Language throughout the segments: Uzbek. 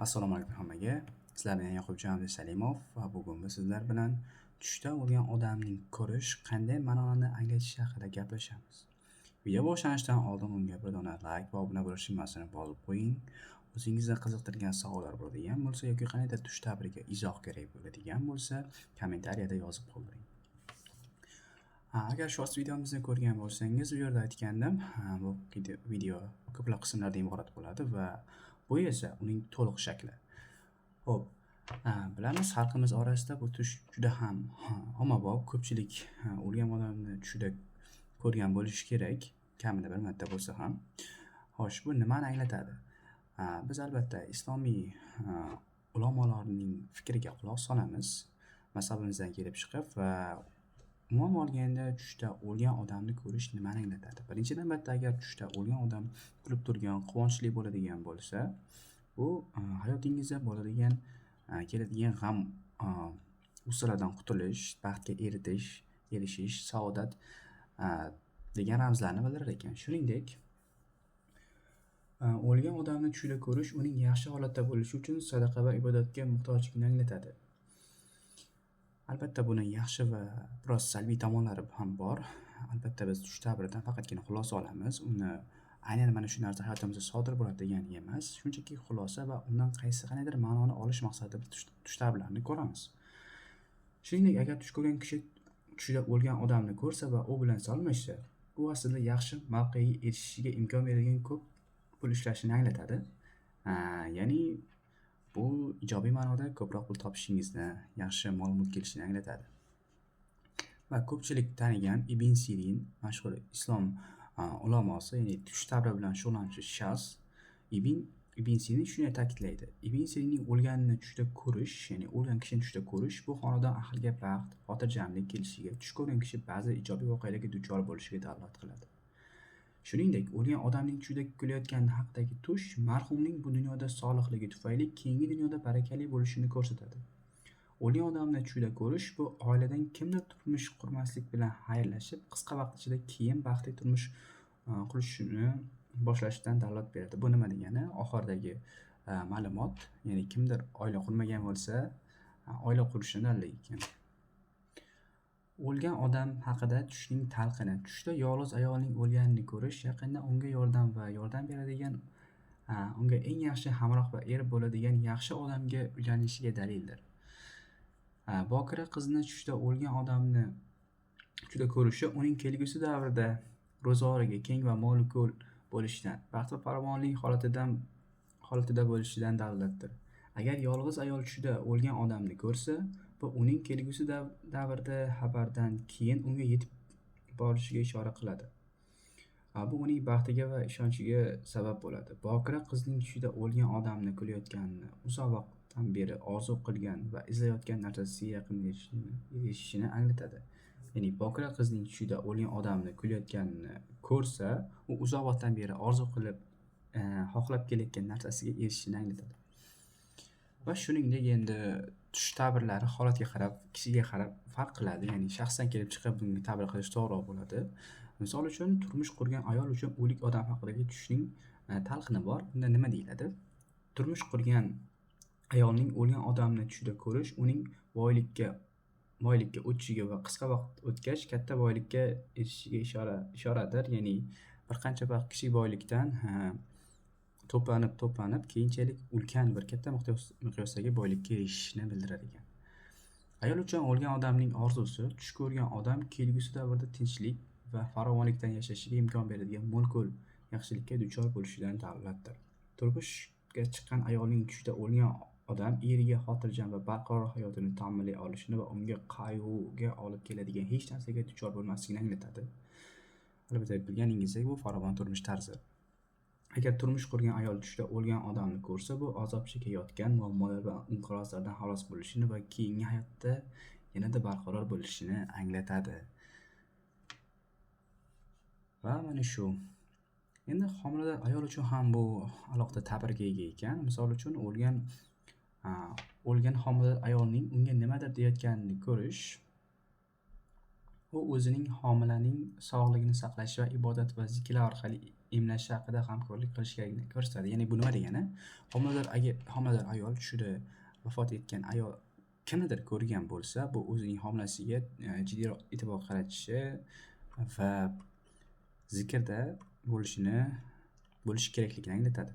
Assalomu alaykum hammaga. Sizlar bilan Yoqubjon Salimov va bugun biz sizlar bilan tushda o'lgan odamning ko'rish qanday ma'noni anglatishi haqida gaplashamiz. Video boshlanishidan oldin unga bir dona like va obuna bo'lish tugmasini bosib qo'ying. O'zingizni qiziqtirgan savollar bo'ladigan bo'lsa yoki qandaydir tush ta'biriga izoh kerak bo'ladigan bo'lsa, kommentariyada yozib qoldiring. Agar short videomizni ko'rgan bo'lsangiz, u yerda aytgandim, bu video ko'plab qismlardan iborat bo'ladi va bu esa uning to'liq shakli. Xo'p, bilamiz xalqimiz orasida bu tush juda ham ommabop, ko'pchilik o'lgan odamni tushida ko'rgan bo'lishi kerak, kamida bir marta bo'lsa ham. Xo'sh, bu nimani anglatadi? Biz albatta islomiy ulamolarning fikriga quloq solamiz, mazhabimizdan kelib chiqib va umuman olganda tushda o'lgan odamni ko'rish nimani anglatadi? Birinchi navbatda agar tushda o'lgan odam kulib turgan, quvonchli bo'ladigan bo'lsa, bu hayotingizda bo'ladigan keladigan g'am usullardan qutulish, baxtga erishish, saodat degan ramzlarni bildirar ekan. Shuningdek, o'lgan odamni tushida ko'rish uning yaxshi holatda bo'lishi uchun sadaqa va ibodatga muhtojligini anglatadi. Albatta buni yaxshi va biroz salbiy tomonlari ham bor. Albatta biz tush ta'biridan faqatgina xulosa olamiz. Uni aynan mana shu narsa hayotimizda sodir bo'ladi degani emas, shunchaki xulosa va undan qandaydir ma'noni olish maqsadida biz tush ta'birlarini ko'ramiz. Shuningdek, agar tush ko'rgan kishi tushida o'lgan odamni ko'rsa va u bilan salomlashsa, bu aslida yaxshi mavqega erishishiga imkon beradigan ko'p pul ishlashini anglatadi. Ya'ni bu ijobiy ma'noda ko'proq pul topishingizni, yaxshi mol-mulk kelishini anglatadi. Va ko'pchilik tanigan Ibn Sirin, mashhur islom ulamosi, ya'ni tush ta'biri bilan shug'ullanuvchi shaxs Ibn Sirin shuni ta'kidlaydi. Ibn Sirinning o'lganini tushda ko'rish, ya'ni o'lgan kishini tushda ko'rish bu xonadon ahliga baxt, xotirjamlik kelishiga, tush ko'rgan kishi ba'zi ijobiy voqealarga duchor bo'lishiga dalolat qiladi. Shuningdek, o'lgan odamning tushida kulayotgani haqidagi tush marhumning bu dunyoda sog'liqligi tufayli keyingi dunyoda barakali bo'lishini ko'rsatadi. O'lgan odamni tushida ko'rish bu oiladan kimdir turmush qurmaslik bilan xayrlashib, qisqa vaqt ichida keyin baxtli turmush qurishni boshlashidan dalolat beradi. Bu nima degani? Oxirdagi ma'lumot, ya'ni kimdir oila qurmagan bo'lsa, oila qurishini dalolat ekan. O'lgan odam haqida tushning talqini. Tushda yolg'iz ayolning o'lganini ko'rish yaqinda unga yordam beradigan, unga eng yaxshi hamroh va er bo'ladigan yaxshi odamga uylanishiga dalildir. Bokira qizni tushda o'lgan odamni tushda ko'rishi uning kelgusi davrda ro'zg'origa keng va mol-ko'l bo'lishidan, baxt va farovonlik holatida bo'lishidan dalolatdir. Agar yolg'iz ayol tushda o'lgan odamni ko'rsa, bu uning kelgusi davrda xabardan keyin unga yetib borishiga ishora qiladi. Bu uning baxtiga va ishonchiga sabab bo'ladi. Bokira qizning tushida o'lgan odamni ko'rayotganini, uzoq vaqtdan beri orzu qilgan va izlayotgan narsasiga yaqin erishishini anglatadi. Ya'ni bokira qizning tushida o'lgan odamni ko'rayotganini ko'rsa, u uzoq vaqtdan beri orzu qilib, xohlab kelayotgan narsasiga erishishini anglatadi. Va shuningdek, endi tush ta'birlari holatga qarab, kishiga qarab farq qiladi. Ya'ni shaxsdan kelib chiqib bunga ta'bir qilish to'g'ri bo'ladi. Misol uchun, turmush qurgan ayol uchun o'lik odam haqidagi tushning talqini bor. Bunda nima deyiladi? Turmush qurgan ayolning o'lgan odamni tushida ko'rish uning boylikka o'tishiga va qisqa vaqt o'tgach katta boylikka erishishiga ishoradir. Ya'ni bir qancha vaqt kishi boylikdan to'planib keyinchalik ulkan bir katta miqyosdagi boylikka erishishini bildirar ekan. Ayol uchun o'lgan odamning orzusi tush ko'rgan odam kelgusi davrda tinchlik va farovonlikdan yashashiga imkon beradigan mol-ko'l yaxshilikka duchor bo'lishidan dalolatdir. Turmushga chiqqan ayolning tushda o'lgan odam eriga xotirjam va barqaror hayotini ta'minlay olishini va unga qayg'uga olib keladigan hech narsaga duchor bo'lmasligini anglatadi. Albatta bilganingizdek, bu farovon turmush tarzi. Agar turmush qurgan ayol tushda o'lgan odamni ko'rsa, bu azob chekayotgan, muammolar va inqirozlardan xalos bo'lishini va keyingi hayotda yanada barqaror bo'lishini anglatadi. Va mana shu. Endi homilador ayol uchun ham bu alohida ta'birga ega ekan. Misol uchun, o'lgan homilador ayolning unga nimadir deyotganini ko'rish, u o'zining homilaning sog'ligini saqlash va ibodat va zikrlar orqali emlashi haqida hamkorlik qilish kerakligini ko'rsatadi. Ya'ni bu nima degani? Homilador ayol tushida vafot etgan ayol kimnidir ko'rgan bo'lsa, bu o'zining homilasiga jiddiyroq e'tibor qaratishi va zikrda bo'lishi kerakligini anglatadi.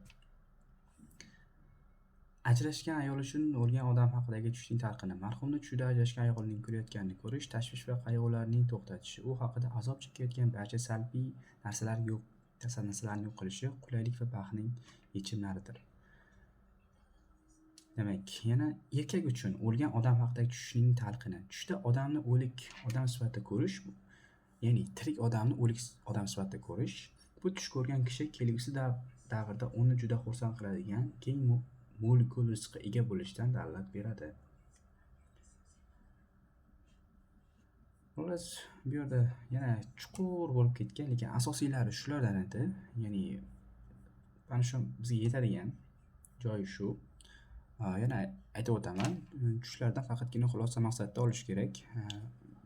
Ajrashgan ayol uchun o'lgan odam haqidagi tushning talqini. Marhumni tushida ajrashgan ayolning kulayotganini ko'rish, tashvish va qayg'ularning to'xtatishi, u haqida azob chekayotgan barcha salbiy narsalarni yo'q qilishi, qulaylik va baxtning yechimlaridir. Demak, yana erkak uchun o'lgan odam haqidagi tushning talqini. Tushda odamni o'lik odam sifatida ko'rish, ya'ni tirik odamni o'lik odam sifatida ko'rish, bu tush ko'rgan kishi kelgusi davrda uni juda xursand qiladigan keng mo'l-ko'l rizqqa ega bo'lishidan dalolat beradi. Xullas, bu yerda yana chuqur bo'lib ketgan, lekin asosiylari shulardan edi. Ya'ni mana shu bizga yetadigan joyi shu. Yana aytib o'taman, tushlardan faqatgina xulosa maqsadda olish kerak.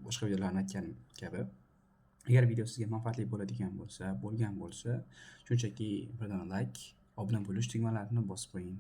Boshqa videolarda aytganim kabi. Agar video sizga manfaatli bo'lgan bo'lsa, shunchaki birdan like, obuna bo'lish tugmalarini bosib qo'ying.